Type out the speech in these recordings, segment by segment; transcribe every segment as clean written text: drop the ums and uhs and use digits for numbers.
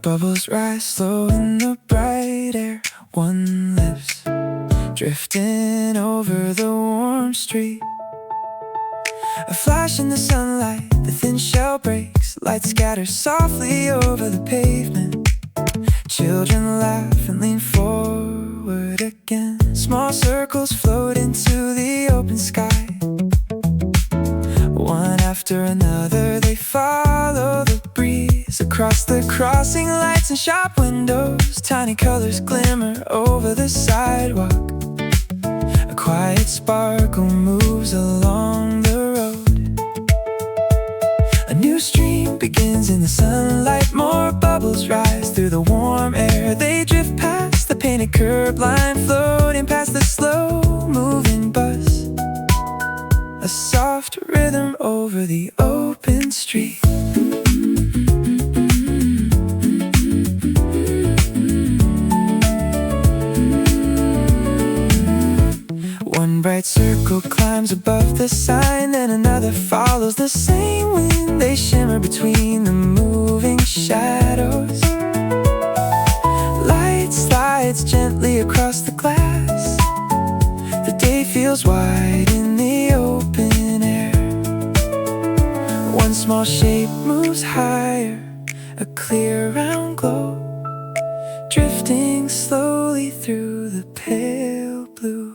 Bubbles rise slow in the bright air. One lifts, drifting over the warm street. A flash in the sunlight, the thin shell breaks. Light scatters softly over the pavement. Children laugh and lean forward again. Small circles float into the open sky. One after another they follow the breeze. Across the crossing lights and shop windows, tiny colors glimmer over the sidewalk. A quiet sparkle moves along the road. A new stream begins in the sunlight. More bubbles rise through the warm air. They drift past the painted curb line, floating past the slow-moving bus. A soft rhythm over the open street. One bright circle climbs above the sign, then another follows the same wind. They shimmer between the moving shadows. Light slides gently across the glass. The day feels wide in the open air. One small shape moves higher, a clear round glow, drifting slowly through the pale blue.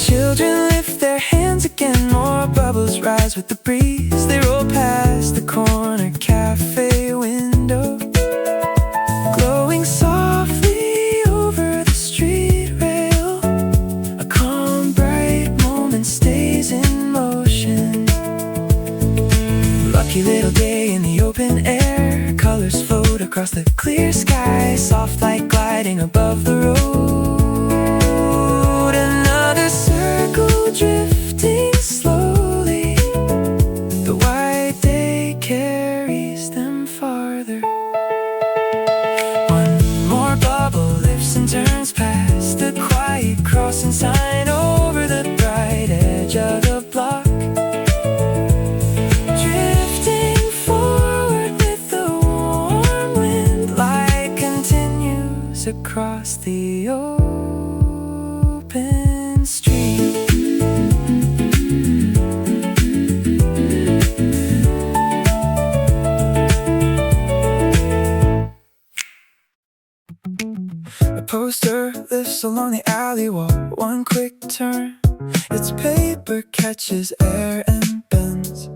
Children lift their hands again. More bubbles rise with the breeze. They roll past the corner cafe window, glowing softly over the street rail. A calm, bright moment stays in motion. Lucky little day in the open air. Colors float across the clear sky. Soft light gliding above the road. Another circle drifting slowly. The white day carries them farther. One more bubble lifts and turns past the quiet crossing sign over the bright edge of the block. Drifting forward with the warm wind. Light continues across the open street. A poster lifts along the alley wall. One quick turn, its paper catches air and bends.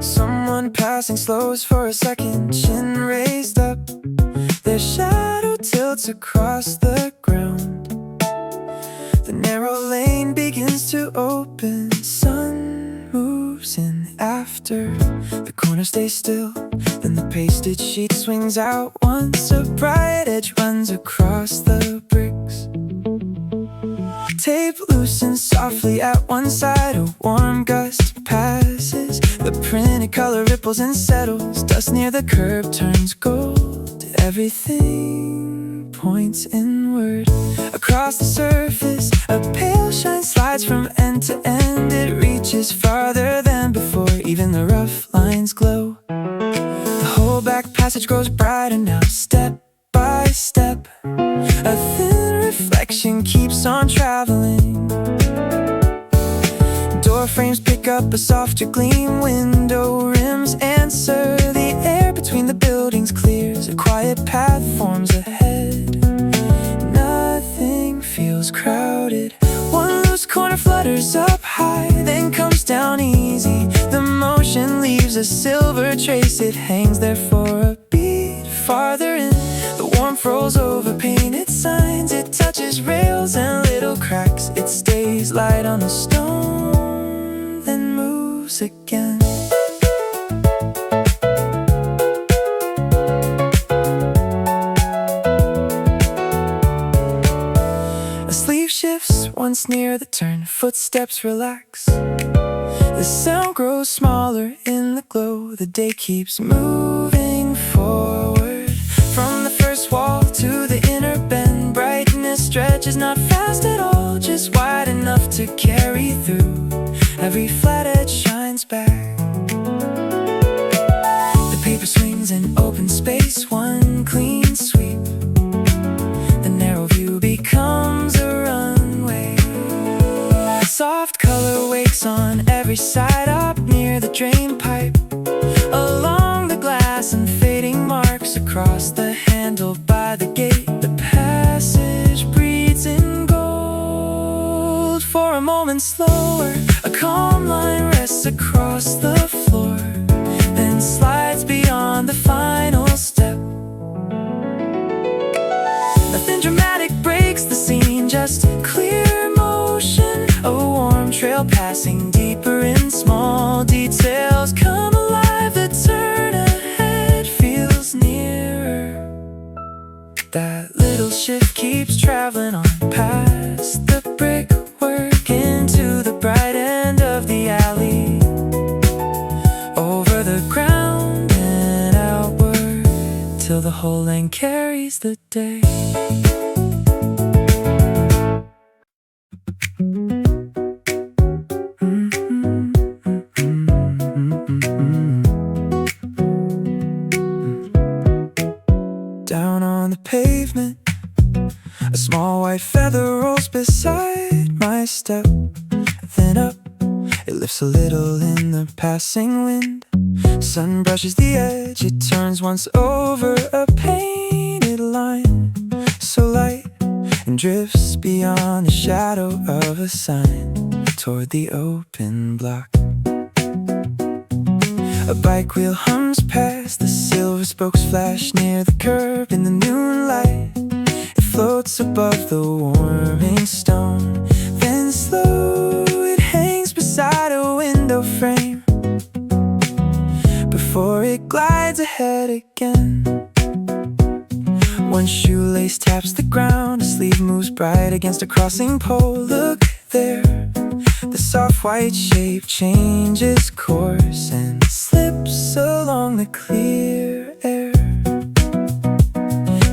Someone passing slows for a second, chin raised up. Their shadow tilts across the ground. The narrow lane begins to open. Sun moves in after. The corner stays still, then the pasted sheet swings out once. A bright edge runs across the bricks. Tape loosens softly at one side. A warm gust passes. The printed color ripples and settles. Dust near the curb turns gold. Everything points inward. Across the surface, a pale shine slides from end to end. It reaches farther than before. Even the rough lines glow. The whole back passage grows brighter now, step by step. A thin reflection keeps on traveling. Door frames pick up a softer gleam. Window rims answer. The air between the buildings clears. A quiet path forms ahead. Nothing feels crowded. One loose corner flutters up high, then comes down easy. The motion leaves a silver trace. It hangs there for a beat. Farther in, the warmth rolls over painted signs. It touches rails and little cracks. It stays light on the stone, then moves again. A sleeve shifts once near the turn. Footsteps relax. The sound grows smaller in the glow. The day keeps moving forward. From the first wall to the inner bend, brightness stretches to carry through. Every flat edge shines back. The paper swings in open space, one clean sweep. The narrow view becomes a runway. Soft color wakes on every side, up near the drain pipe, along the glass and fading marks across the handle by the gate. The passage breathes in gold. For a moment slower, a calm line rests across the floor, then slides beyond the final step. Nothing dramatic breaks the scene, just clear motion. A warm trail passing deeper in small details come alive. The turn ahead feels nearer. That little shift keeps traveling on past the brickwork into the bright end of the alley, over the ground and outward, till the whole length carries the day. Down on the pavement, a small white feather rolls beside my step. Then up, it lifts a little in the passing wind. Sun brushes the edge, it turns once over a painted line, so light, and drifts beyond the shadow of a sign toward the open block. A bike wheel hums past, the silver spokes flash near the curb in the moonlight. It floats above the warming stone, then slow it hangs beside a window frame before it glides ahead again. One shoelace taps the ground, a sleeve moves bright against a crossing pole. Look there, the soft white shape changes course and slips along the clear air.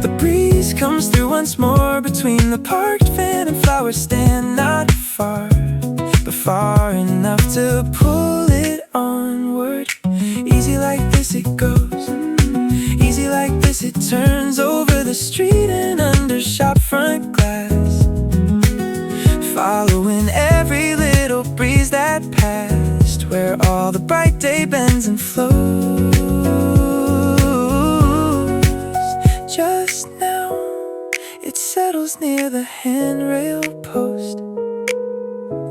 The breeze comes through once more between the parked van and flower stand. Not far, but far enough to pull it onward. Easy like this it goes, easy like this it turns over the street and under shop front glass, following every little breeze that passed, where all the bright day bends and flows. Just now, it settles near the handrail post,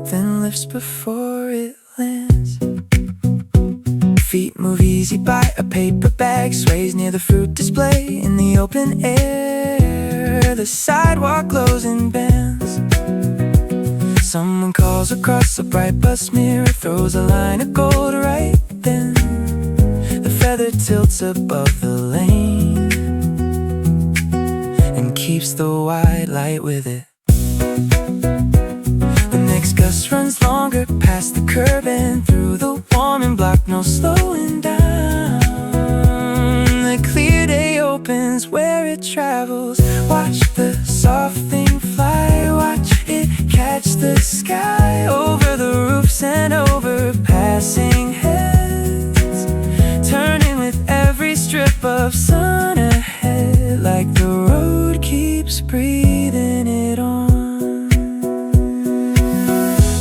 then lifts before it lands. Feet move easy by a paper bag, sways near the fruit display in the open air. The sidewalk glows in bands. Someone calls across a bright bus mirror, throws a line of gold right then. The feather tilts above the lane and keeps the white light with it. The next gust runs longer past the curb and through the warming block, no slowing down. The clear day opens where it travels. Watch the soft thing fly, watch it catch the sky, over the roofs and over passing heads, turning with every strip of sun ahead, like the road keeps breathing it on.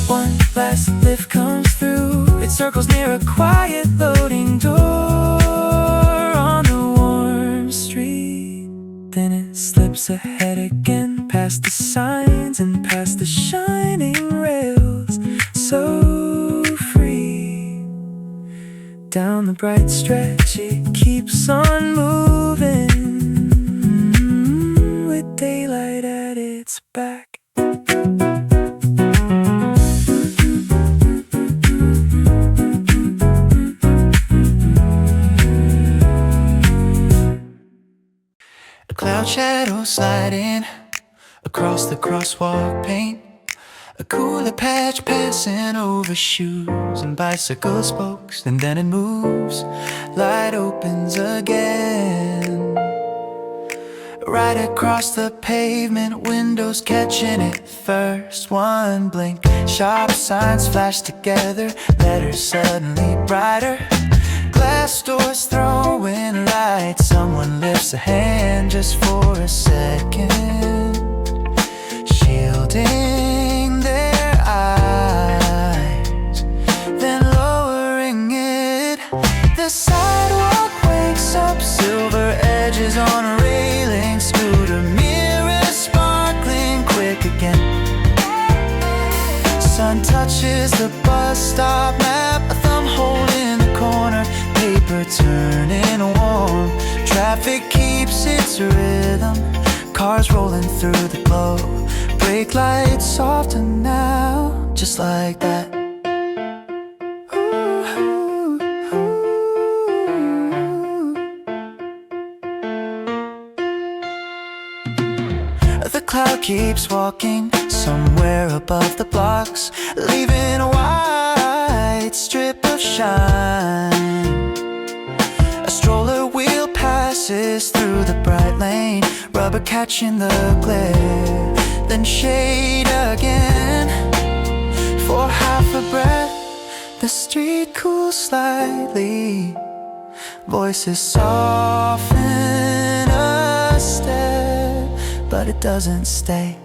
One last lift comes through, it circles near a quiet loading door on the warm street. Then it slips ahead again, past the signs and past the shining rails, so free. Down the bright stretch it keeps on moving, with daylight at its back. A cloud shadow sliding across the crosswalk paint, a cooler patch passing over shoes and bicycle spokes, and then it moves, light opens again. right across the pavement, windows catching it first. One blink, sharp signs flash together, letters suddenly brighter. Glass doors throwing light, someone lifts a hand just for a second, shielding their eyes, then lowering it. The sidewalk wakes up, silver edges on a railing, scooter mirror sparkling quick again. Sun touches the bus stop map, a thumb hole in the corner, paper turning warm. Traffic keeps its rhythm, cars rolling through the glow. Brake lights soften now, just like that. The cloud keeps walking somewhere above the blocks, leaving a white strip of shine. A stroller wheel passes through the bright lane, rubber catching the glare, then shade again. For half a breath, the street cools slightly, voices soften a step, but it doesn't stay.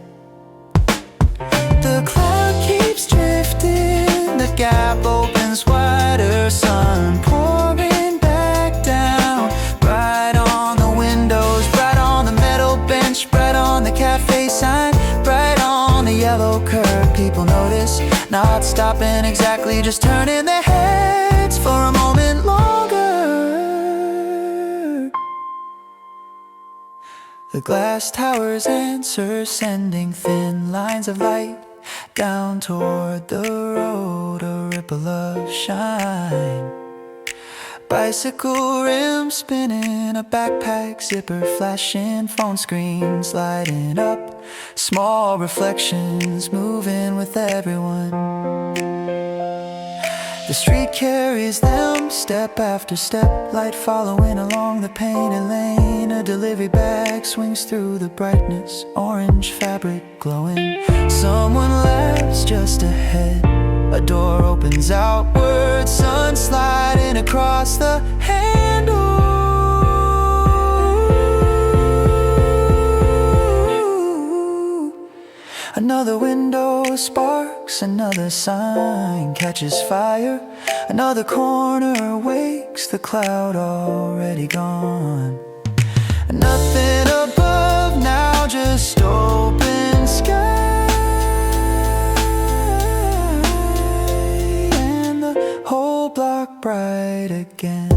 The cloud keeps drifting, the gap opens wider, sun pouring back down, bright on the windows, bright on the metal bench, bright on the cafe sign, bright on the yellow curb. People notice, not stopping exactly, just turning their heads for a moment longer. The glass towers answer, sending thin lines of light down toward the road, a ripple of shine. Bicycle rims spinning, a backpack zipper flashing, phone screens lighting up, small reflections moving with everyone. The street carries them step after step, light following along the painted lane. A delivery bag swings through the brightness, orange fabric glowing. Someone laughs just ahead, a door opens outward, sun sliding across the handle. Another window sparks, another sign catches fire, another corner wakes, the cloud already gone. Nothing above now, just open sky, and the whole block bright again.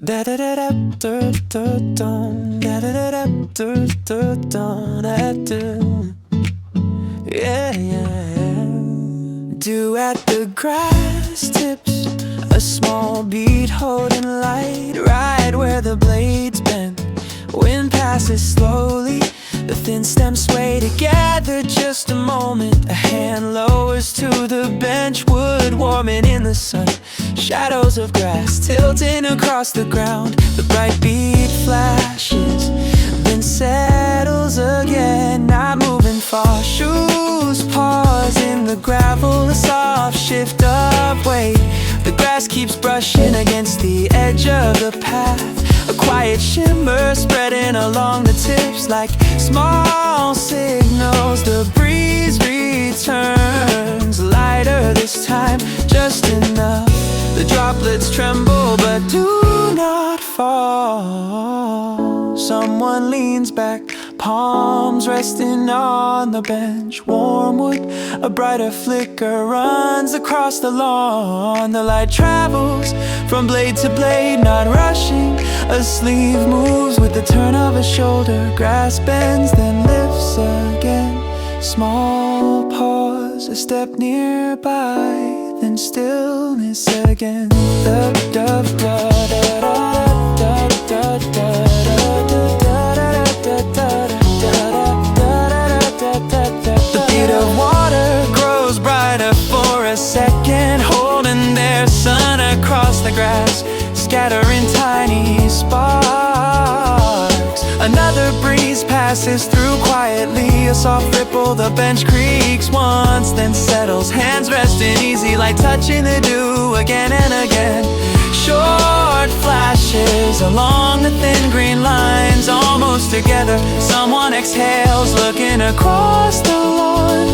Da da da da da da da da da da da da da da. Yeah, yeah. Duet the grass tips, a small beat holding light, right where the blades bend. Wind passes slowly, the thin stems sway together. Just a moment, a hand lowers to the bench, wood warming in the sun. Shadows of grass tilting across the ground. The bright beat flashes, then settles again, not moving far. Shoes pause in the gravel, a soft shift of weight. The grass keeps brushing against the edge of the path, a quiet shimmer spreading along the tips like small signals. The breeze returns, lighter this time, just enough. The droplets tremble but do not fall. Someone leans back, palms resting on the bench. Warm wood, a brighter flicker runs across the lawn. The light travels from blade to blade, not rushing. A sleeve moves with the turn of a shoulder. Grass bends, then lifts again. Small pause, a step nearby, then stillness again. The beat of grass, scattering tiny sparks. Another breeze passes through quietly, a soft ripple, the bench creaks once, then settles. Hands resting easy, like touching the dew again and again. Short flashes along the thin green lines, almost together. Someone exhales, looking across the lawn.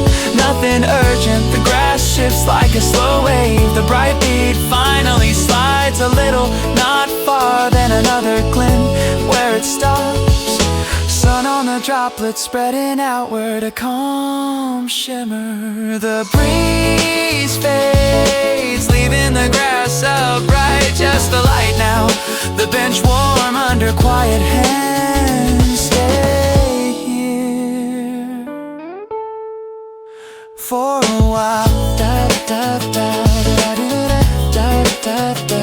Nothing urgent, the grass shifts like a slow wave. The bright bead finally slides a little, not far, then another glint where it stops. Sun on the droplets spreading outward, a calm shimmer. The breeze fades, leaving the grass upright, just the light now. The bench warm under quiet hands. Stay here for a while. Da da da da da da da da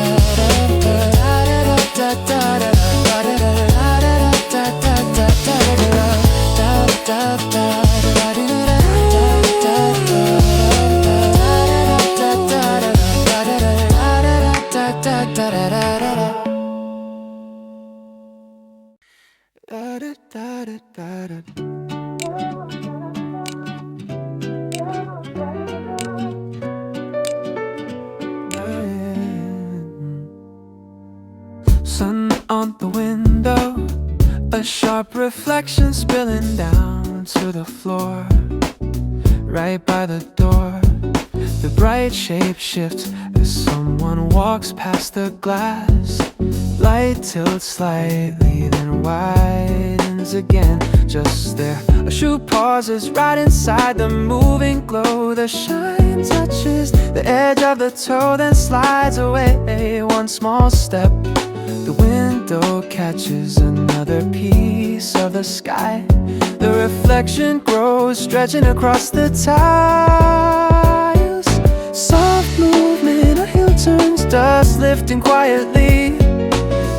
Sun on the window, a sharp reflection spilling down to the floor, right by the door. The bright shape shifts as someone walks past the glass. Light tilts slightly, then widens again. Just there, a shoe pauses right inside the moving glow. The shine touches the edge of the toe, then slides away. One small step, the window catches another piece of the sky. The reflection grows, stretching across the tiles. Soft movement, a heel turns, dust lifting quietly.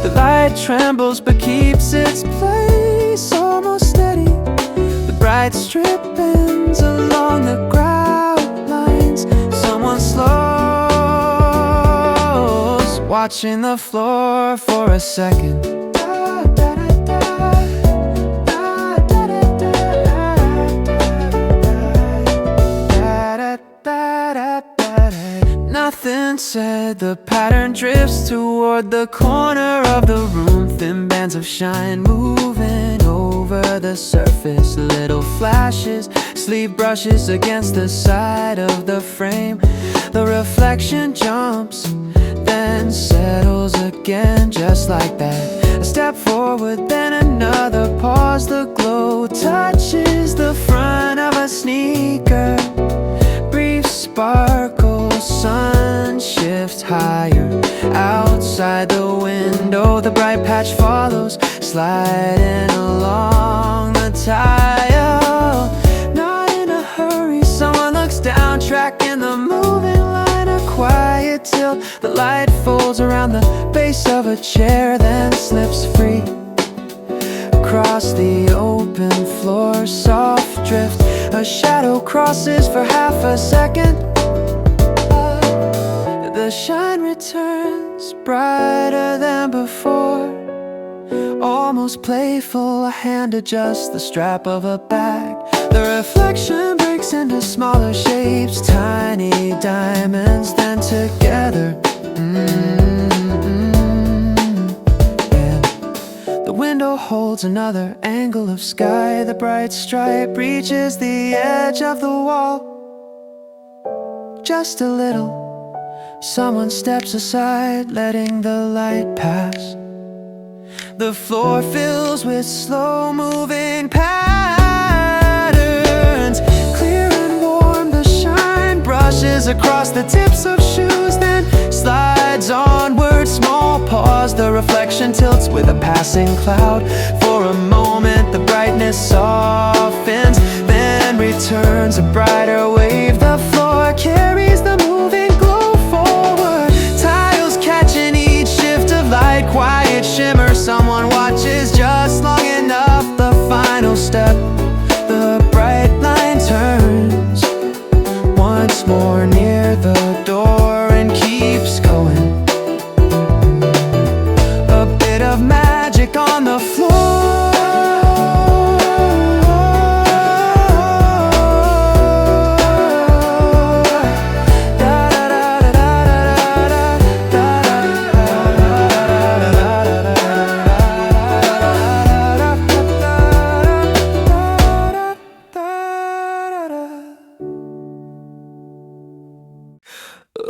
The light trembles but keeps its place, almost steady. The bright strip bends along the ground lines. Someone slows, watching the floor for a second. Nothing said, the pattern drifts toward the corner of the room. Thin bands of shine moving over the surface. Little flashes, sleeve brushes against the side of the frame. The reflection jumps, then settles again, just like that. A step forward, then another pause. The glow touches the front of a sneaker. Brief sparkle, sun shifts higher. Outside the window, the bright patch follows, sliding along the tile. Not in a hurry, someone looks down, tracking the moving line. A quiet tilt, the light folds around the base of a chair, then slips free. Across the open floor, soft drift, a shadow crosses for half a second. The shine returns, brighter than before. Almost playful, a hand adjusts the strap of a bag. The reflection breaks into smaller shapes, tiny diamonds, then together. The window holds another angle of sky. The bright stripe reaches the edge of the wall. Just a little. Someone steps aside, letting the light pass. The floor fills with slow-moving patterns. Clear and warm, the shine brushes across the tips of shoes, then slides onward. Small pause, the reflection tilts with a passing cloud. For a moment, the brightness softens, then returns a brighter wave. The floor carries the moving glow forward. Tiles catching each shift of light, quiet shimmer. Someone watches just long enough. The final step, the bright line turns once more near the door and keeps going.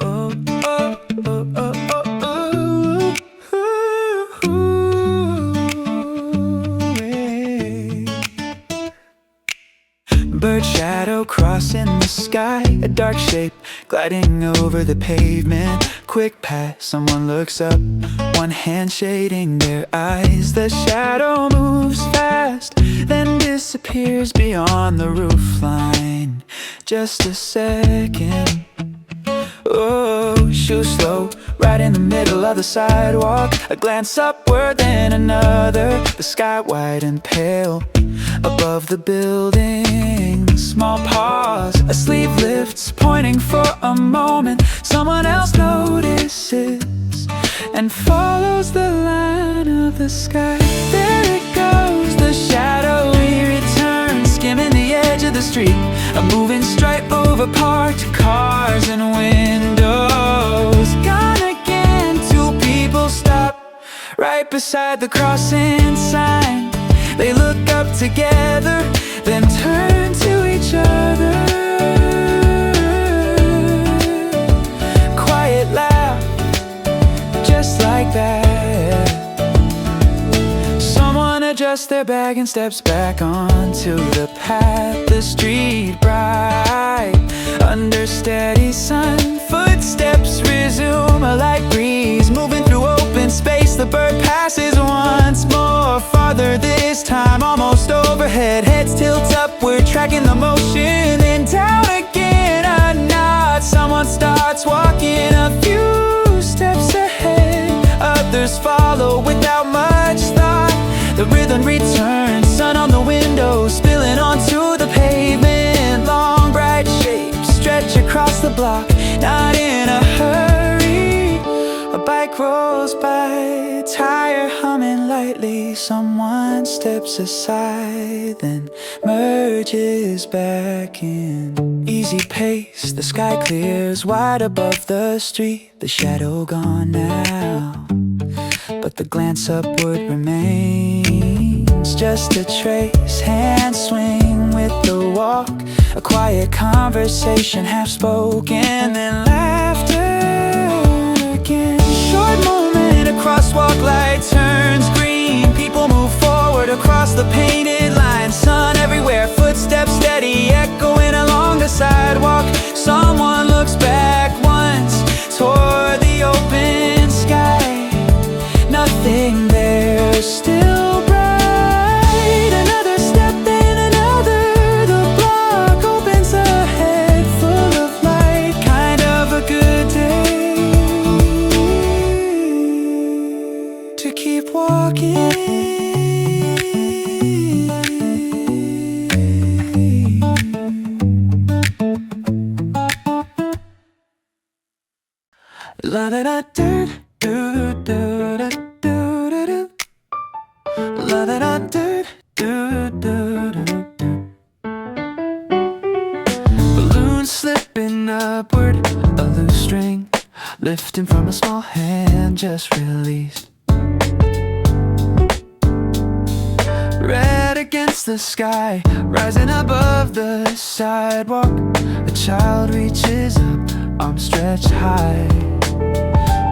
Oh, oh, oh, oh, oh, oh, ooh, yeah. Bird shadow crossing the sky, a dark shape gliding over the pavement. Quick pass, someone looks up, one hand shading their eyes. The shadow moves fast, then disappears beyond the roofline. Just a second. Oh, shoes slow, right in the middle of the sidewalk. A glance upward, then another. The sky wide and pale above the building. Small pause, a sleeve lifts, pointing for a moment. Someone else notices and follows the line of the sky. There it goes, the shadowy return, skimming the edge of the street. A moving stripe over parked cars and windows. Gone again, two people stop right beside the crossing sign. They look up together, then turn to each other. Quiet laugh, just like that. Someone adjusts their bag and steps back onto the path. The street bright under steady sun. Footsteps resume, a light breeze moving through open space. The bird passes once more, farther this time, almost overhead. Heads tilt upward, tracking the motion, then down again. A nod, someone starts walking a few steps ahead. Others follow without much thought. The rhythm returns, sun on the window, spilling onto the pavement. Long bright shapes stretch across the block, not in a hurry. A bike rolls by, tire humming lightly. Someone steps aside, then merges back in. Easy pace, the sky clears wide above the street. The shadow gone now, but the glance upward remains. Just a trace, hand swing with the walk. A quiet conversation, half spoken, then laughter again. Short moment, a crosswalk light turns green. People move forward across the painted line. Sun everywhere, footsteps steady, echoing along the sidewalk. Someone looks back once toward the open sky. Nothing there, still bright. Another step, then another. The block opens ahead, full of light. Kind of a good day to keep walking. La da da da do do da do da do. La da da da do do do do. Balloon slipping upward, a loose string lifting from a small hand just released. Red against the sky, rising above the sidewalk. A child reaches up, arms stretched high.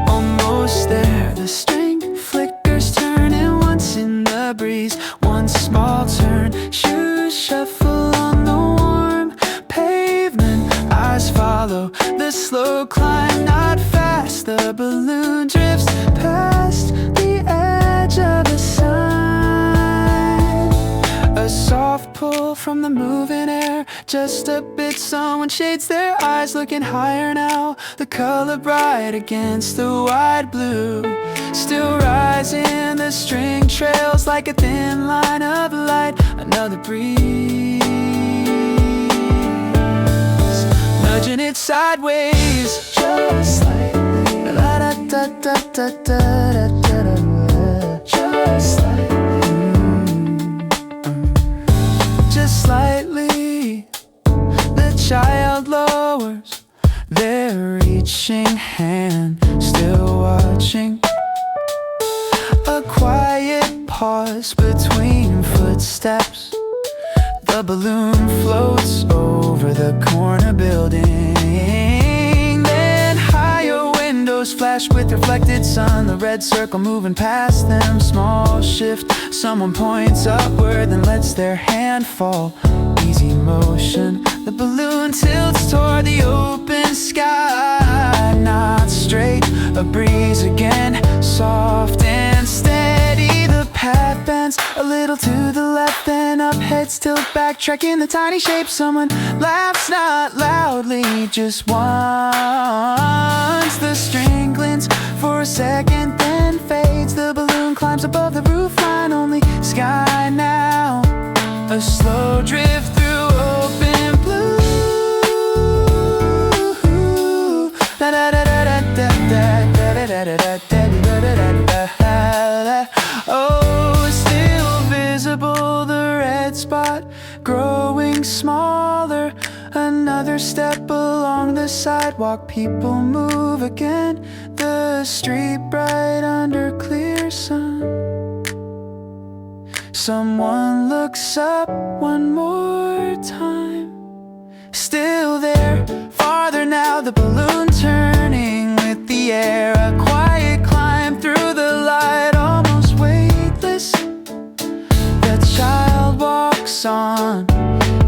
Almost there, the string flickers, turning once in the breeze. One small turn, shoes shuffle on the warm pavement. Eyes follow the slow climb, not fast. The balloon drifts past the edge of the sign. A soft pull from the moving air, just a bit. Someone shades their eyes, looking higher now. The color bright against the wide blue. Still rising, the string trails like a thin line of light. Another breeze, nudging it sideways, just slightly. La da da da da da da da da. Just slightly, just slightly. The child lowers their reaching hand, still watching. A quiet pause between footsteps. The balloon floats over the corner building, then splash with reflected sun, the red circle moving past them. Small shift, someone points upward, then lets their hand fall. Easy motion, the balloon tilts toward the open sky. Not straight, a breeze again, soft and steady. The path bends a little to the left, then up heads tilt back, tracking the tiny shape. Someone laughs, not loudly, just once. The string glints for a second, then fades. The balloon climbs above the roof line, only sky now. A slow drift through open blue. Da da da da da da da da da da da da. Oh, still visible, the red spot growing smaller. Another step along the sidewalk, people move again. The street bright under clear sun. Someone looks up one more time. Still there, farther now, the balloon turning with the air. A quiet climb through the light, almost weightless. The child walks on,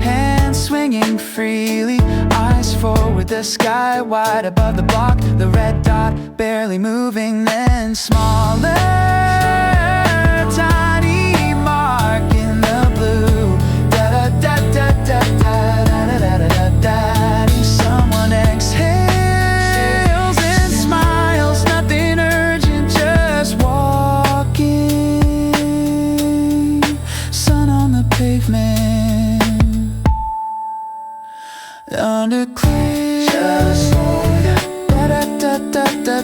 hands swinging freely, eyes forward, the sky wide above the block. The red dot barely moving, then smaller. Tiny mark in the blue. Da da da da da da da da da da. Someone exhales and smiles, nothing urgent, just walking. Sun on the pavement, under clear. Just slow down. Da da da da da da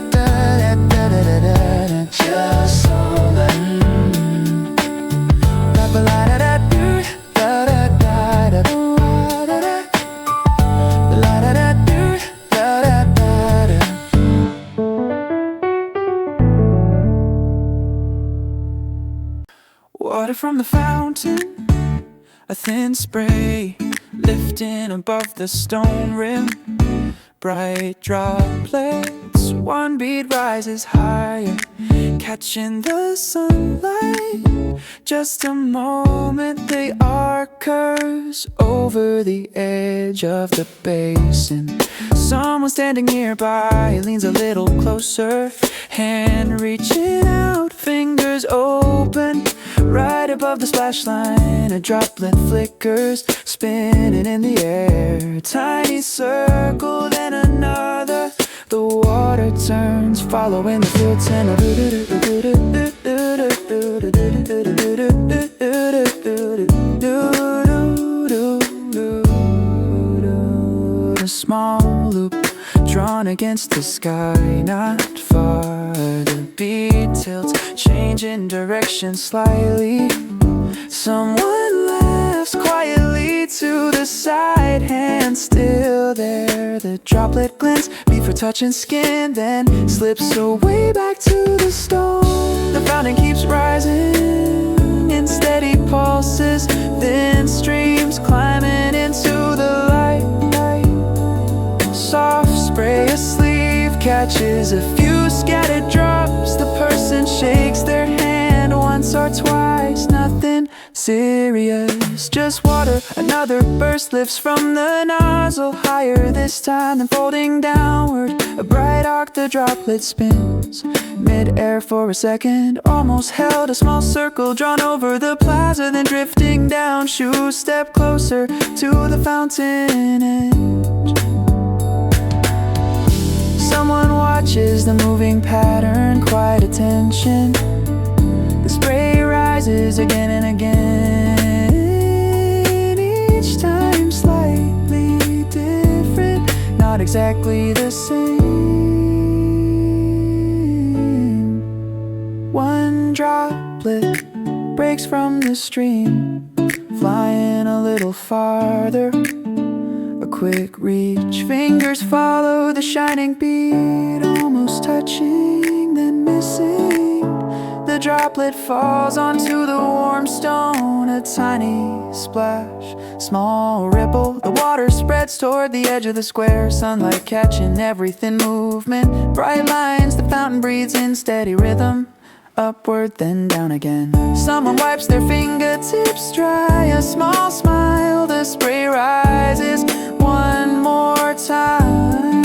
da da da da. Just slow down. La la la da da da da da da da da. La da da da da da da. Water from the fountain, a thin spray lifting above the stone rim. Bright droplets, one bead rises higher, catching the sunlight. Just a moment, the arc curves over the edge of the basin. Someone standing nearby leans a little closer, hand reaching out, fingers open. Right above the splash line, a droplet flickers, spinning in the air. Tiny circle, then another. The water turns, following the filter. A small loop drawn against the sky, not far. The beat tilts, changing direction slightly. Someone laughs quietly to the side, hand still there. The droplet glints before touching skin, then slips away back to the stone. The fountain keeps rising in steady pulses, then streams climbing into the light. Soft spray, a sleeve catches a few scattered drops. The person shakes their hand once or twice, nothing serious, just water. Another burst lifts from the nozzle, higher this time, then folding downward. A bright arc, the droplet spins mid-air for a second, almost held. A small circle drawn over the plaza, then drifting down. Shoes step closer to the fountain edge. Someone watches the moving pattern, quiet attention. The spray rises again and again, each time slightly different, not exactly the same. One droplet breaks from the stream, flying a little farther. A quick reach, fingers follow the shining bead, almost touching, then missing. The droplet falls onto the warm stone, a tiny splash, small ripple. The water spreads toward the edge of the square, sunlight catching everything movement. Bright lines, the fountain breathes in steady rhythm, upward then down again. Someone wipes their fingertips dry, a small smile, the spray rises one more time.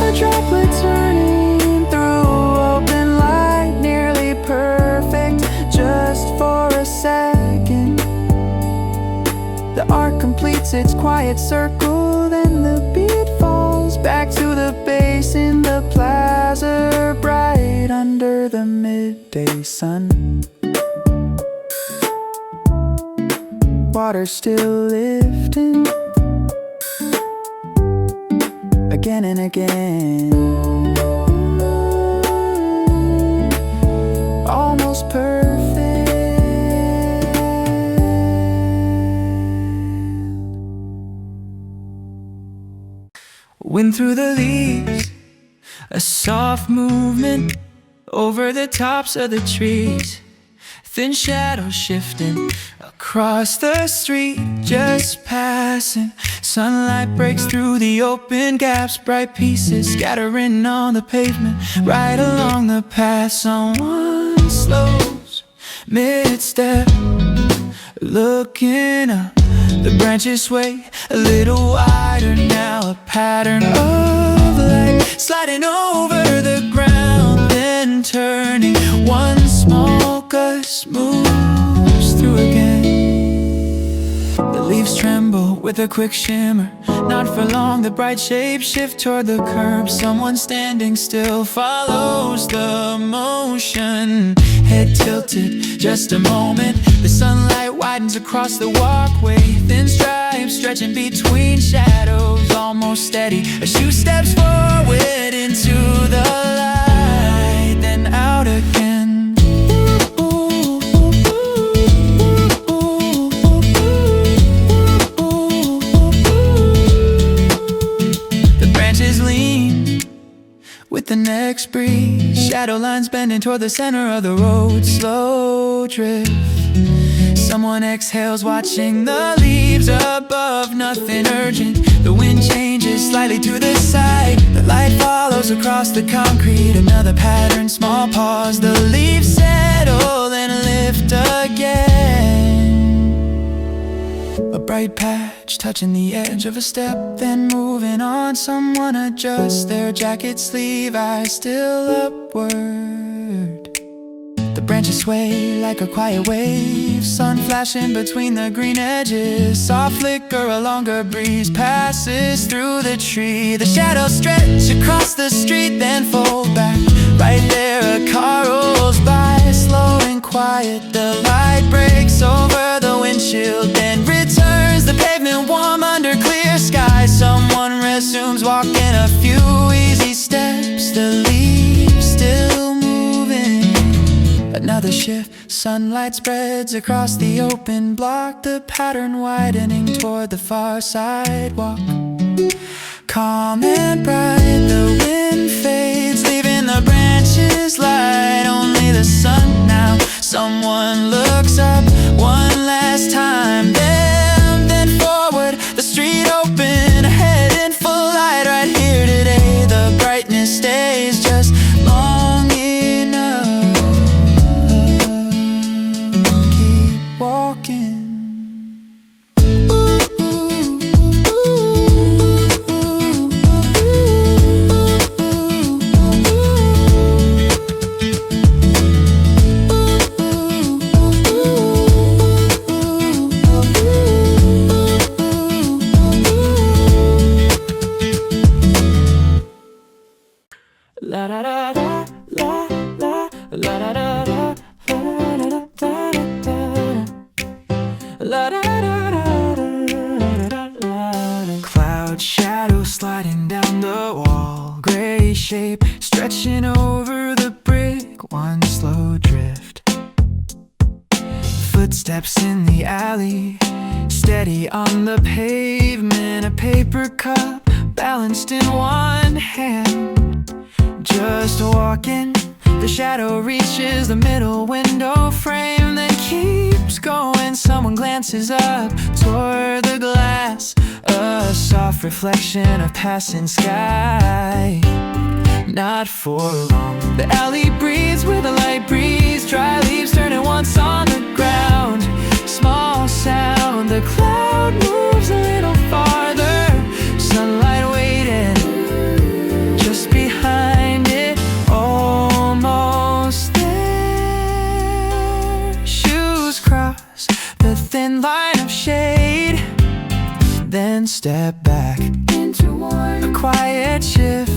A droplet turning through open light, nearly perfect, just for a second. The arc completes its quiet circle, then the beat falls back to the basin, the plaza bright under the midday sun. Water still lifting, again and again. Almost perfect. Wind through the leaves, a soft movement over the tops of the trees. Thin shadows shifting across the street, just passing. Sunlight breaks through the open gaps, bright pieces scattering on the pavement. Right along the path, someone slows mid-step, looking up. The branches sway a little wider now, a pattern of light sliding over the ground, then turning. One small gust moves through again. The leaves tremble with a quick shimmer. Not for long, the bright shapes shift toward the curb. Someone standing still follows the motion, head tilted just a moment. The sunlight widens across the walkway, thin stripes stretching between shadows, almost steady. A shoe steps forward into the light, then out again. The branches lean with the next breeze, shadow lines bending toward the center of the road. Slow drift, someone exhales watching the leaves above, nothing urgent. The wind changes slightly to the side, the light follows across the concrete. Another pattern, small pause, the leaves settle and lift again. A bright patch touching the edge of a step, then moving on. Someone adjusts their jacket sleeve, eyes still upward. The branches sway like a quiet wave, sun flashing between the green edges. Soft flicker, a longer breeze passes through the tree. The shadows stretch across the street, then fold back. Right there a car rolls by, slow and quiet. The light breaks over the windshield, then returns. The pavement warm under clear skies. Someone resumes walking a few easy steps, the leaves still moving. Another shift, sunlight spreads across the open block, the pattern widening toward the far sidewalk. Calm and bright, the wind fades, leaving the branches light. Only the sun now. Someone looks up one last time, then forward. The street open ahead in full light. Right here today, the brightness stays just long enough. Keep walking. La da da da, la la la da da da, la da da da da. Cloud shadow sliding down the wall, gray shape stretching over the brick. One slow drift, footsteps in the alley, steady on the pavement. A paper cup balanced in one hand, just walking, The shadow reaches the middle window frame, then keeps going. Someone glances up toward the glass, a soft reflection of passing sky. Not for long, the alley breathes with a light breeze. Dry leaves turning once on the ground. Small sound, the cloud moves a little farther. Sunlight waiting just behind it, almost there. Shoes cross the thin line of shade, then step back into a quiet shift.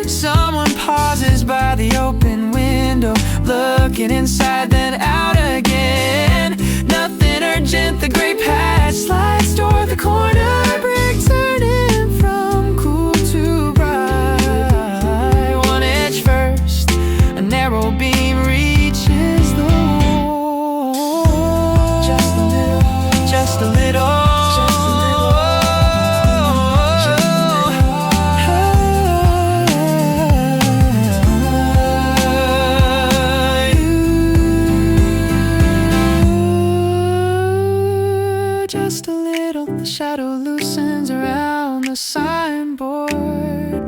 Someone pauses by the open window, looking inside then out again. Nothing urgent, the gray patch slides toward the corner brick, turning from cool to bright. One edge first, a narrow beam reaches the wall. Just a little, just a little. Just a little, the shadow loosens around the signboard.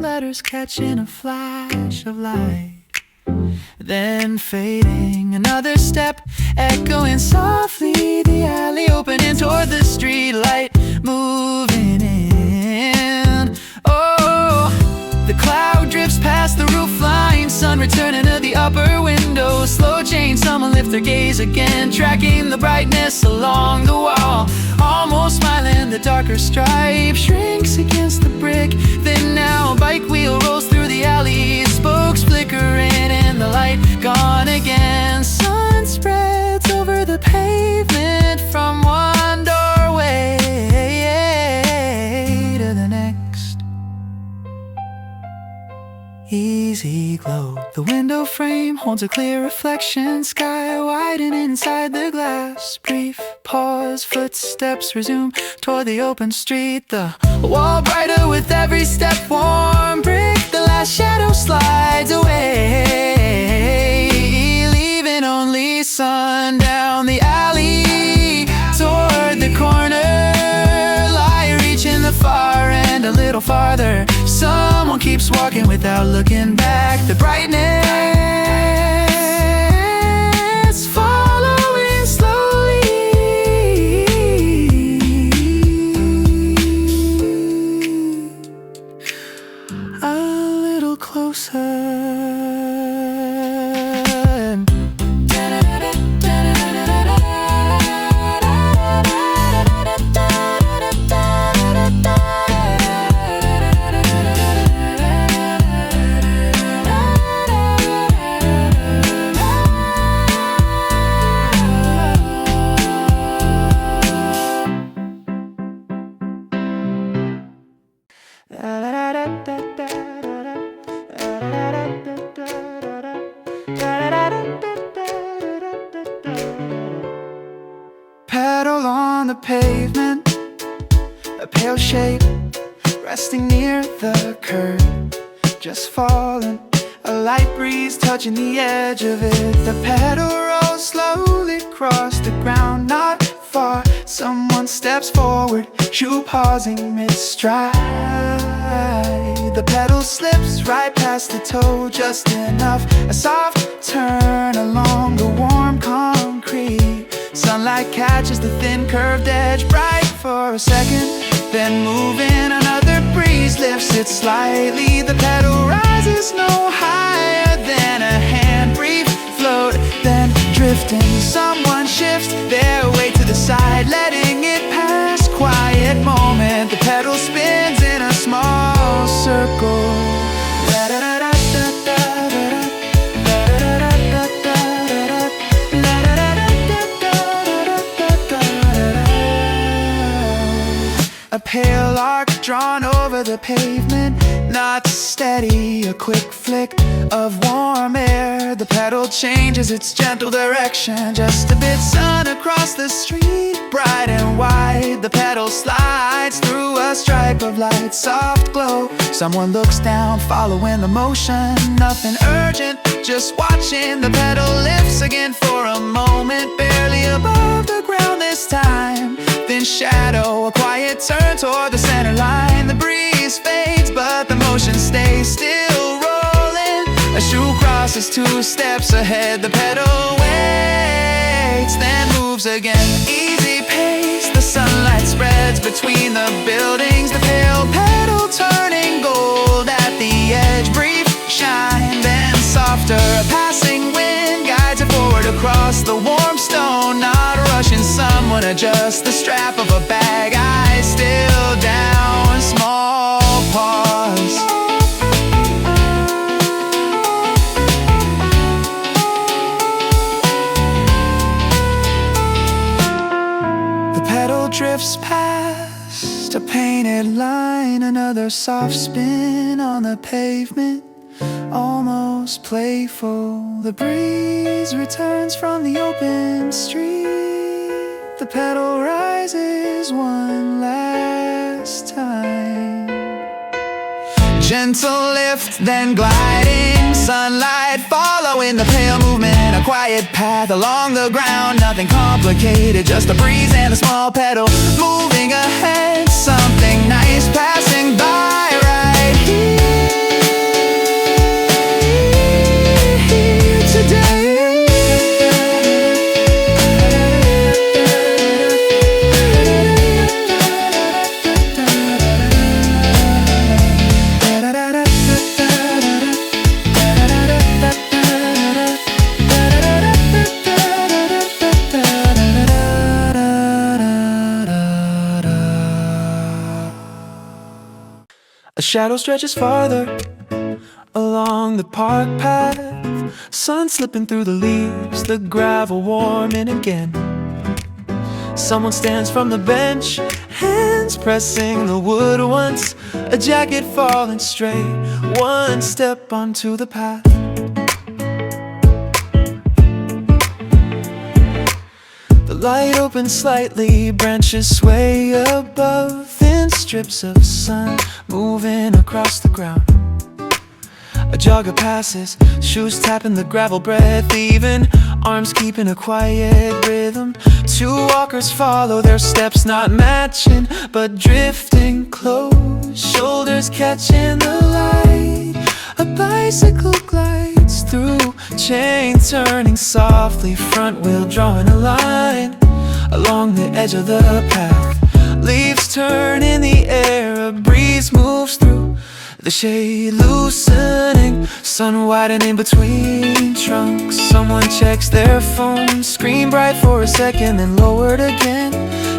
Letters catching a flash of light, then fading. Another step, echoing softly. The alley opening toward the street light, moving in. Oh, the cloud drifts past the roof line. Sun returning to the upper window. Slow change, someone lift their gaze again, tracking the brightness along the wall. Almost smiling, the darker stripe shrinks against the brick. Then now a bike wheel rolls through the alley, spokes flickering in the light, gone again. Sun spreads over the pavement from one doorway to the next. Easy glow, the window frame holds a clear reflection. Sky widening inside the glass. Brief pause, footsteps resume toward the open street. The wall brighter with every step. Warm brick, the last shadow slides away, leaving only sun down the alley toward the corner. Light reaching the far end a little farther. Someone keeps walking without looking back. The brightness following slowly. A little closer. Pedal on the pavement, a pale shape resting near the curb, just falling, a light breeze touching the edge of it. The pedal rolls slowly across the ground, not far. Someone steps forward, shoe pausing mid-stride. The pedal slips right past the toe, just enough. A soft turn along the warm concrete. Sunlight catches the thin curved edge, bright for a second, then moving. Another breeze lifts it slightly. The pedal rises no higher than a hand. Brief float, then drifting. Someone shifts their weight to the side, letting it pass. Quiet moment, the pedal spins in a small circle. A pale arc drawn over the pavement, not steady, a quick flick of warm air. The pedal changes its gentle direction, just a bit. Sun across the street, bright and wide. The pedal slides through a stripe of light, soft glow. Someone looks down, following the motion. Nothing urgent, just watching. The pedal lifts again for a moment, barely above the ground this time. Then shadow, a quiet turn toward the center line. The breeze fades, but the motion stays still rolling. A shoe crosses 2 steps ahead. The pedal waits, then moves again. Easy pace, the sunlight spreads between the buildings. The pale pedal turning gold at the edge. Brief shine, then softer. A passing wind guides it forward across the warm stone. Not rushing, someone adjusts the strap of a bag. Eyes still down, small pause. The pedal drifts past a painted line. Another soft spin on the pavement, almost playful. The breeze returns from the open street. The pedal rises one last time. Gentle lift, then gliding. Sunlight following the pale movement. A quiet path along the ground. Nothing complicated, just a breeze and a small pedal moving ahead. Something nice passing by right here today. A shadow stretches farther along the park path. Sun slipping through the leaves, the gravel warming again. Someone stands from the bench, hands pressing the wood once. A jacket falling straight, one step onto the path. The light opens slightly, branches sway above. Thin strips of sun moving across the ground. A jogger passes, shoes tapping the gravel, breath even, arms keeping a quiet rhythm. 2 walkers follow, their steps not matching, but drifting close, shoulders catching the light. A bicycle glides through, chain turning softly, front wheel drawing a line along the edge of the path. Leaves turn in the air, a breeze moves through, the shade loosening, sun widening between trunks. Someone checks their phone, screen bright for a second, then lowered again.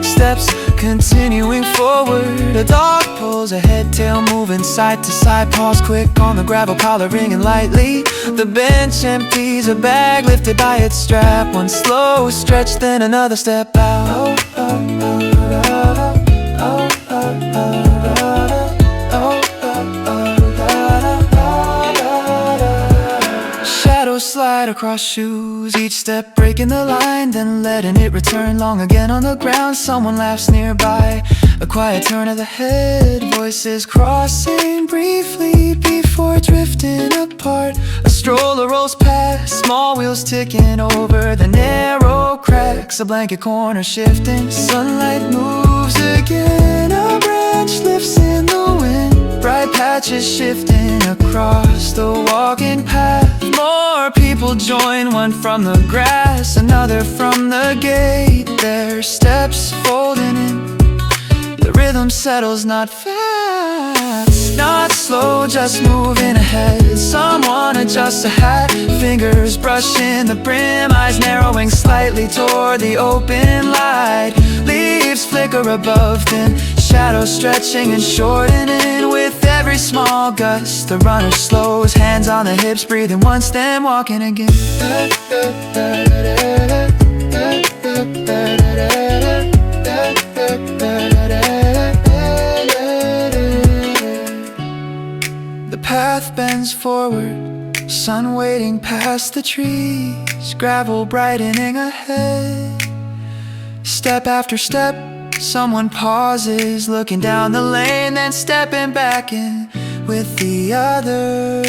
Steps continuing forward, a dog pulls ahead, tail moving side to side. Pause quick on the gravel, collar ringing lightly. The bench empties, a bag lifted by its strap. One slow stretch, then another step out. Shadows slide across shoes, each step breaking the line, then letting it return long again on the ground. Someone laughs nearby, a quiet turn of the head, voices crossing briefly before drifting apart. A stroller rolls past, small wheels ticking over the narrow cracks. A blanket corner shifting, sunlight moves again. A branch lifts in the wind, bright patches shifting across the walking path. More people join, one from the grass, another from the gate. Their steps folding in, the rhythm settles, not fast, not slow, just moving ahead. Someone adjusts a hat, fingers brushing the brim, eyes narrowing slightly toward the open light. Leaves flicker above, thin shadows stretching and shortening with every small gust. The runner slows, hands on the hips, breathing once, then walking again. The path bends forward, sun waiting past the trees, gravel brightening ahead. Step after step, someone pauses, looking down the lane, then stepping back in with the other.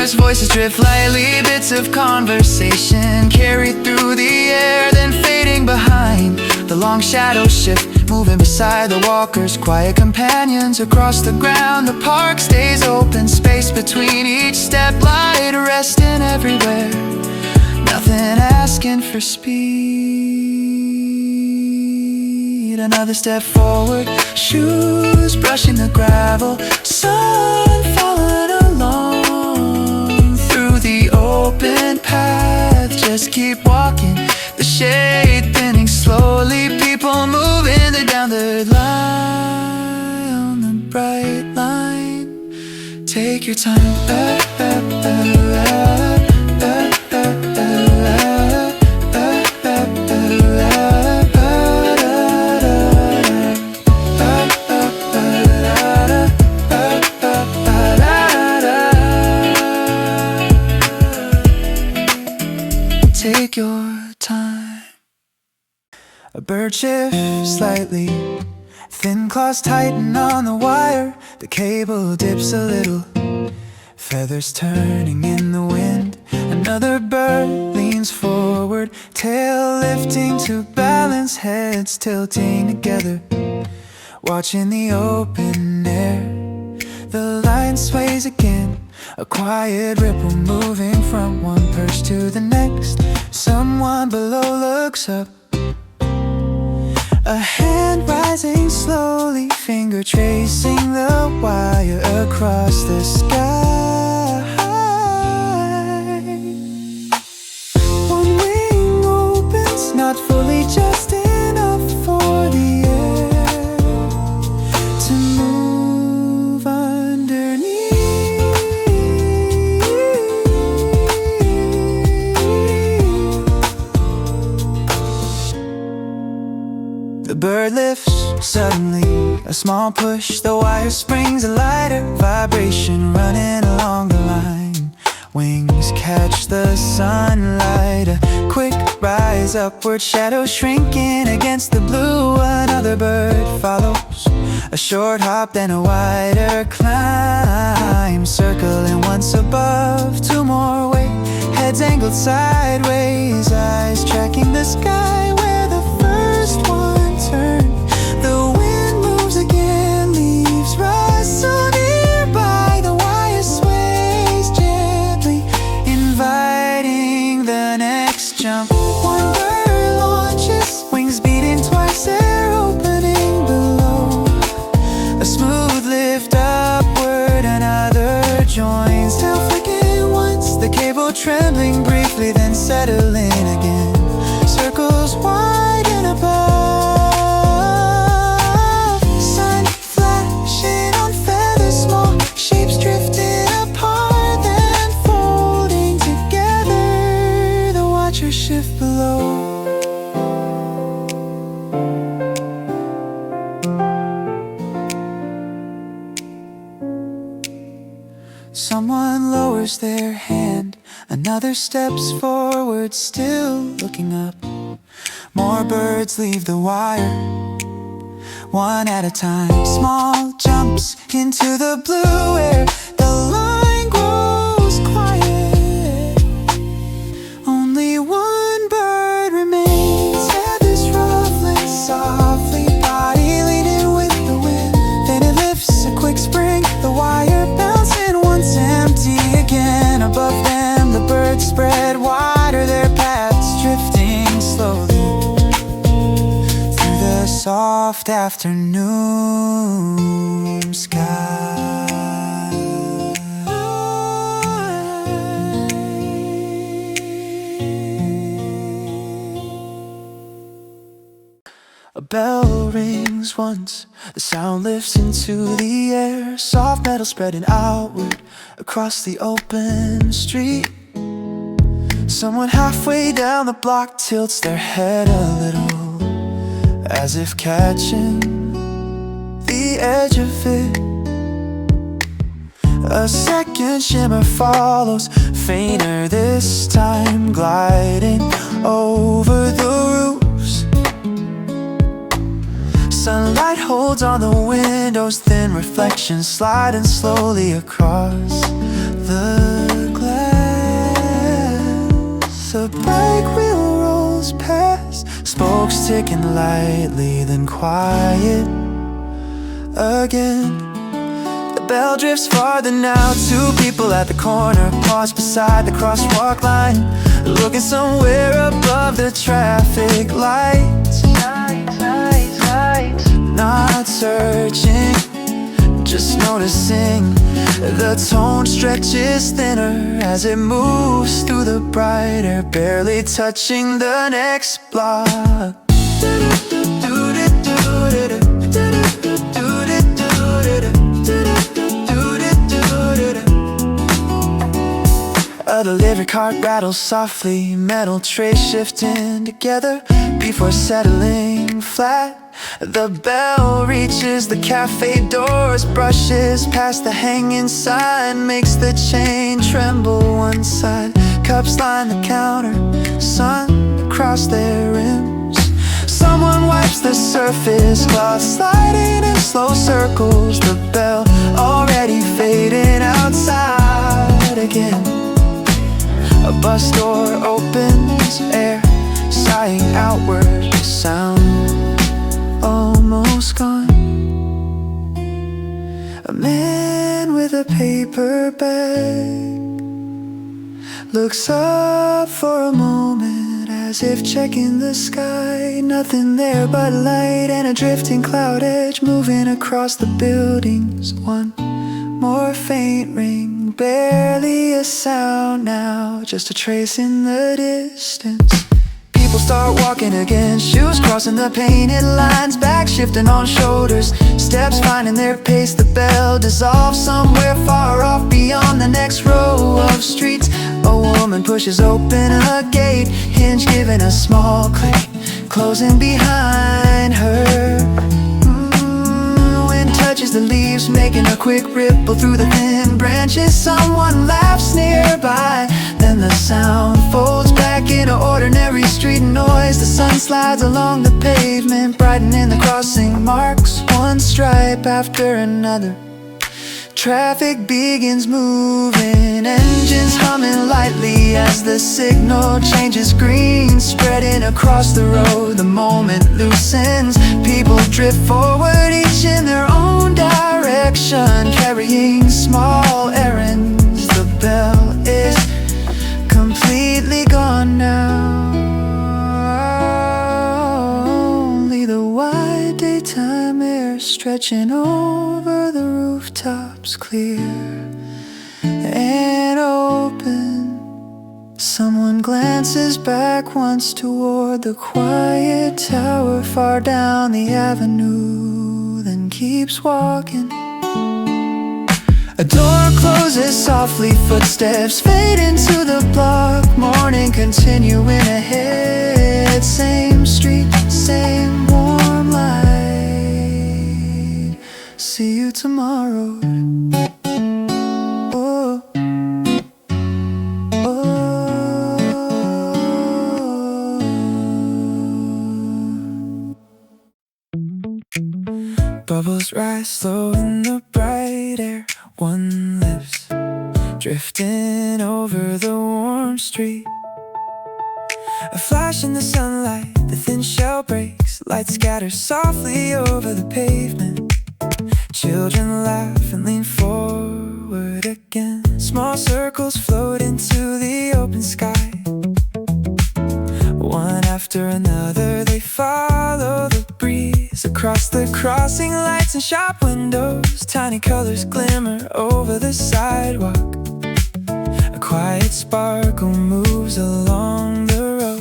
cars, voices drift lightly, bits of conversation carried through the air, then fading behind. The long shadows shift, moving beside the walkers, quiet companions across the ground. The park stays open, space between each step, light resting everywhere, nothing asking for speed. Another step forward, shoes brushing the gravel, sun following along through the open path. Just keep walking, the shade thinning slowly, people moving, they're down the line on the bright line. Take your time. Take your time. A bird shifts slightly, thin claws tighten on the wire. The cable dips a little, feathers turning in the wind. Another bird leans forward, tail lifting to balance, heads tilting together, watching the open air. The line sways again, a quiet ripple moving from one perch to the next. Someone below looks up, a hand rising slowly, finger tracing the wire across the sky. One wing opens, not fully, just enough for the air to move underneath. The bird lifts suddenly, a small push, the wire springs a lighter vibration running along the line. Wings catch the sunlight, a quick rise upward, shadow shrinking against the blue. Another bird follows, a short hop, then a wider climb, circling once above, two more wait, heads angled sideways, eyes tracking the sky where the first one turned. The wind moves again, leaves rustle nearby, the wire sways gently, inviting the next jump. One bird launches, wings beating twice, air opening below, a smooth lift upward, another joins, tail flicking once, the cable trembling briefly, then settling again, circles wide and above. Shift below. Someone lowers their hand, another steps forward, still looking up. More birds leave the wire, one at a time, small jumps into the blue air. The line grows quiet, only one bird remains, feathers ruffling softly, body leading with the wind. Then it lifts a quick spring, the wire bouncing once empty again. Above them the birds spread wider, their paths drifting slowly through the soft afternoon sky. A bell rings once, the sound lifts into the air, soft metal spreading outward across the open street. Someone halfway down the block tilts their head a little, as if catching the edge of it. A second shimmer follows, fainter this time, gliding over the roofs. Sunlight holds on the windows, thin reflections sliding slowly across the glass. Bike wheel rolls past, spokes ticking lightly, then quiet again. The bell drifts farther now. Two people at the corner pause beside the crosswalk line, looking somewhere above the traffic lights. Not searching, just noticing the tone stretches thinner as it moves through the bright air, barely touching the next block. A delivery cart rattles softly, metal trays shifting together before settling flat. The bell reaches the cafe doors, brushes past the hanging sign, makes the chain tremble one side. Cups line the counter, sun across their rims. Someone wipes the surface, cloth sliding in slow circles. The bell already fading outside again. A bus door opens, air sighing outward, the sound almost gone. A man with a paper bag looks up for a moment, as if checking the sky. Nothing there but light and a drifting cloud edge moving across the buildings. One more faint ring, barely a sound now, just a trace in the distance. People start walking again, shoes crossing the painted lines, back shifting on shoulders, steps finding their pace. The bell dissolves somewhere far off beyond the next row of streets. A woman pushes open a gate, hinge giving a small click, closing behind her. Wind touches the leaves, making a quick ripple through the thin branches. Someone laughs nearby, then the sound folds back into ordinary street noise. The sun slides along the pavement, brightening the crossing marks, one stripe after another. Traffic begins moving, engines humming lightly as the signal changes green, spreading across the road. The moment loosens, people drift forward, each in their own direction, carrying small errands. The bell is completely gone now. Only the wide daytime air stretching over the rooftops, clear and open. Someone glances back once toward the quiet tower far down the avenue, then keeps walking. A door closes softly, footsteps fade into the block. Morning continuing ahead, same street, same warm light. See you tomorrow. Oh, oh. Bubbles rise slow in the bright air. One lips drifting over the warm street. A flash in the sunlight, the thin shell breaks, light scatters softly over the pavement. Children laugh and lean forward again. Small circles float into the open sky. One after another they follow the breeze across the crossing lights and shop windows. Tiny colors glimmer over the sidewalk. A quiet sparkle moves along the road.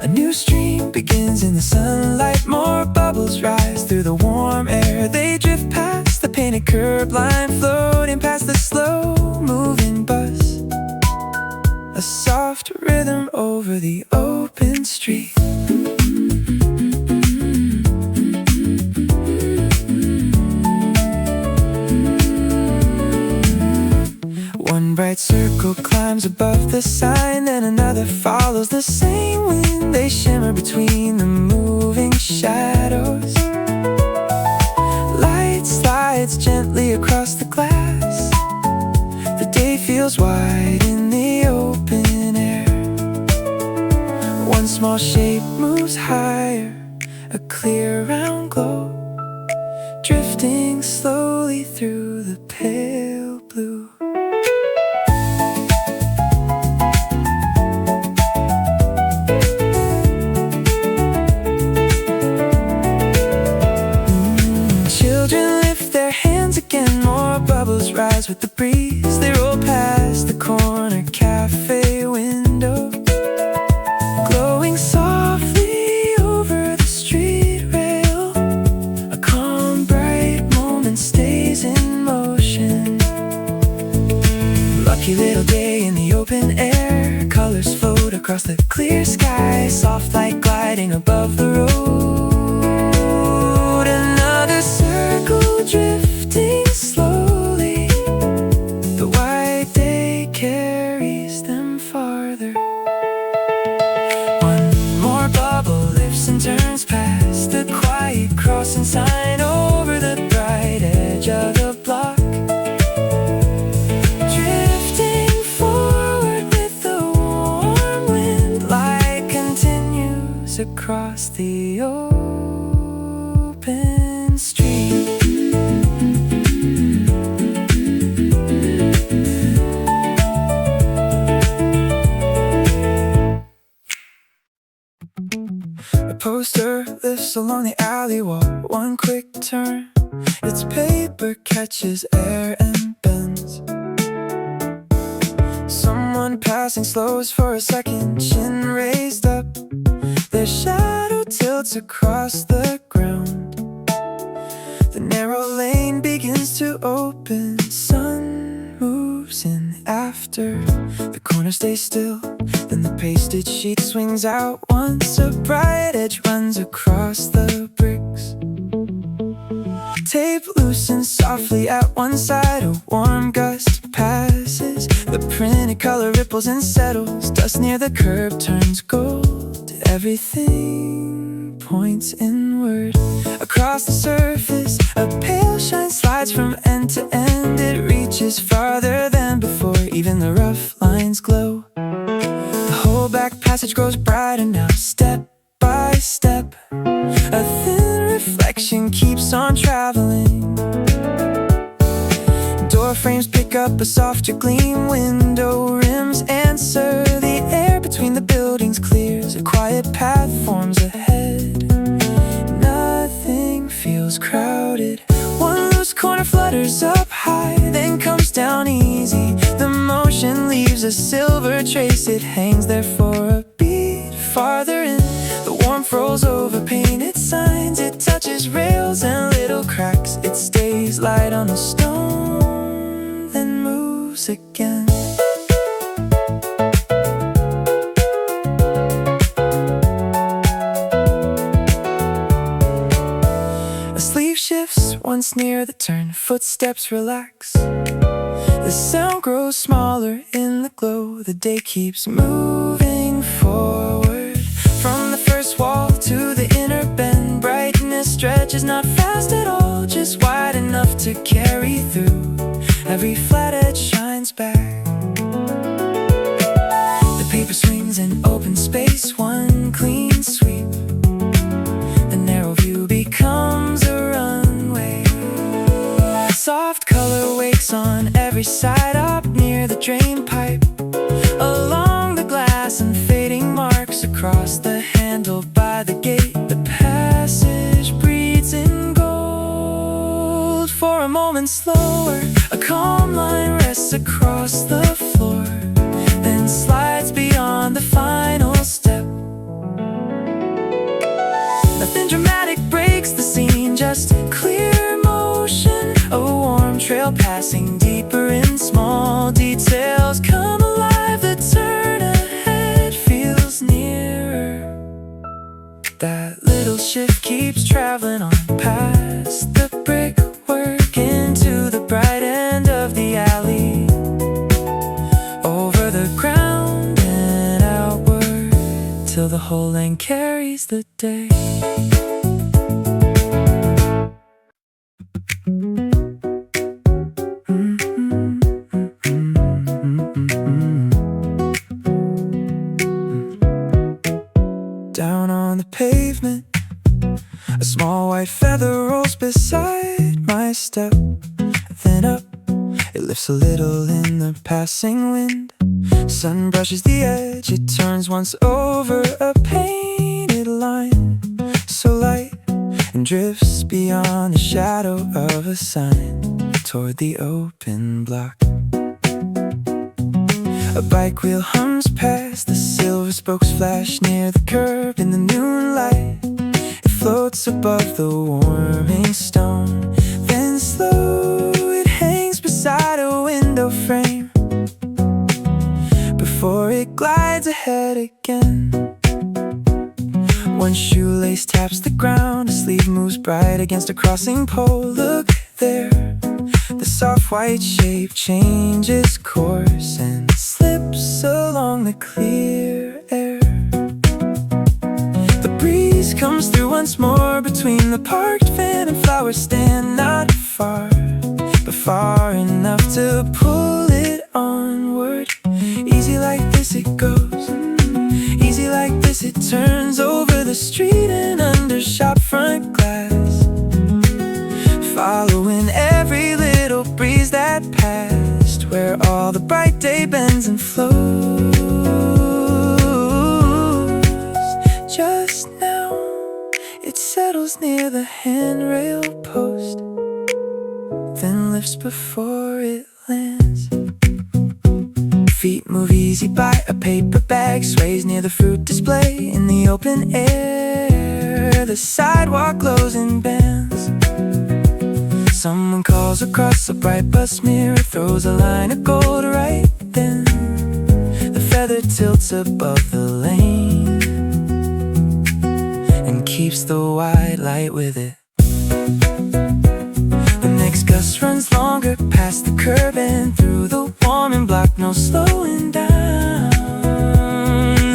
A new stream begins in the sunlight. More bubbles rise through the warm air. They drift past the painted curb line, floating past the slow-moving bus. A soft rhythm over the open street. One bright circle climbs above the sign, then another follows the same wind. They shimmer between the moving shadows. Light slides gently across the glass. The day feels wide in the open air. small shape moves higher, a clear round glow, drifting slowly through the pale blue. Children lift their hands again, more bubbles rise with the breeze. They roll past the corner cafe window, glowing softly over the street rail. A calm, bright moment stays in motion. Lucky little day in the open air, colors float across the clear sky, soft light gliding above the road. Another circle drifting slowly, the white day carries them farther. One more bubble lifts and turns past the quiet crossing sign over the bright edge of the block, drifting forward with the warm wind. Light continues across the open street. A poster lifts along the alley wall, one quick turn, its paper catches air and bends. Someone passing slows for a second, chin raised up, their shadow tilts across the ground. The narrow lane begins to open, sun moves in after. The corner stays still, then the pasted sheet swings out once. A bright edge runs across the bricks. Tape loosens softly at one side, a warm gust passes. The printed color ripples and settles, dust near the curb turns gold. Everything points inward. Across the surface, a pale shine slides from end to end. It reaches farther than before, even the rough lines glow. The whole back passage grows brighter now, step by step. A thin reflection keeps on traveling. Door frames pick up a softer gleam, window rims answer. The air between the buildings clears, a quiet path forms ahead. Nothing feels crowded. One loose corner flutters up high, then comes down easy. The motion leaves a silver trace, it hangs there for a beat. Farther in, the warmth rolls over painted signs. It touches rails and little cracks. It stays light on the stone, then moves again. A sleeve shifts once near the turn, footsteps relax. The sound grows smaller in the glow. The day keeps moving forward, from the first wall to the inner bend. Brightness stretches not fast at all, just wide enough to carry through. Every flat edge shines back. The paper swings in open space, one clean sweep. The narrow view becomes a runway. Soft color wakes on every side, up near the drain pipe, along the glass and fading marks across the handle by the gate. The passage breathes in gold. For a moment slower, a calm line rests across the floor, then slides beyond the final step. Nothing dramatic breaks the scene, just clear motion. A warm trail passing deeper in, small details come alive. The turn ahead feels nearer. That little shift keeps traveling on past the brickwork into the bright end of the alley, over the ground and outward, till the whole lane carries the day. my step. Then up, it lifts a little in the passing wind. Sun brushes the edge, it turns once over a painted line. So light, and drifts beyond the shadow of a sign toward the open block. A bike wheel hums past, the silver spokes flash near the curb in the noon light. It floats above the warming stone, then slow it hangs beside a window frame before it glides ahead again. One shoelace taps the ground, a sleeve moves bright against a crossing pole. Look there, the soft white shape changes course and slips along the clear air. The breeze comes through once more between the parked van and flower stand. Not far, but far enough to pull it onward. Easy like this it goes, easy like this it turns over the street and under shop front glass, following every little breeze that passed where all the bright day bends and flows. Just now it settles near the handrail post, then lifts before it lands. Feet move easy by a paper bag, sways near the fruit display in the open air. The sidewalk glows in bands. Someone calls across a bright bus mirror, throws a line of gold right then. The feather tilts above the lane and keeps the white light with it. The next gust runs longer past the curb and through the warming block, no slowing down.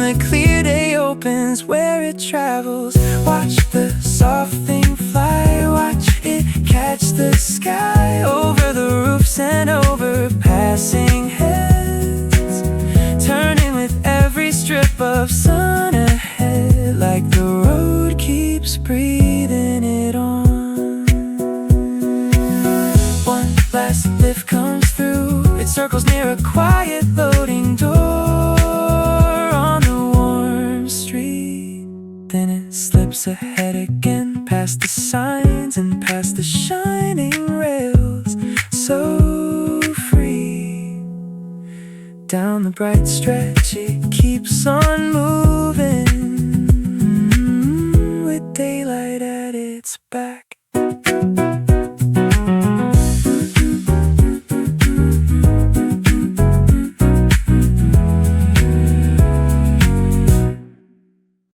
The clear day opens where it travels. Watch the soft thing fly, watch it catch the sky over the roofs and over passing heads, turning with every strip of sun ahead, like the road keeps breathing it on. One last lift comes through, it circles near a quiet loading door on the warm street. Then it slips ahead again, past the signs and past the shining rails, so free. Down the bright stretch it keeps on moving with daylight.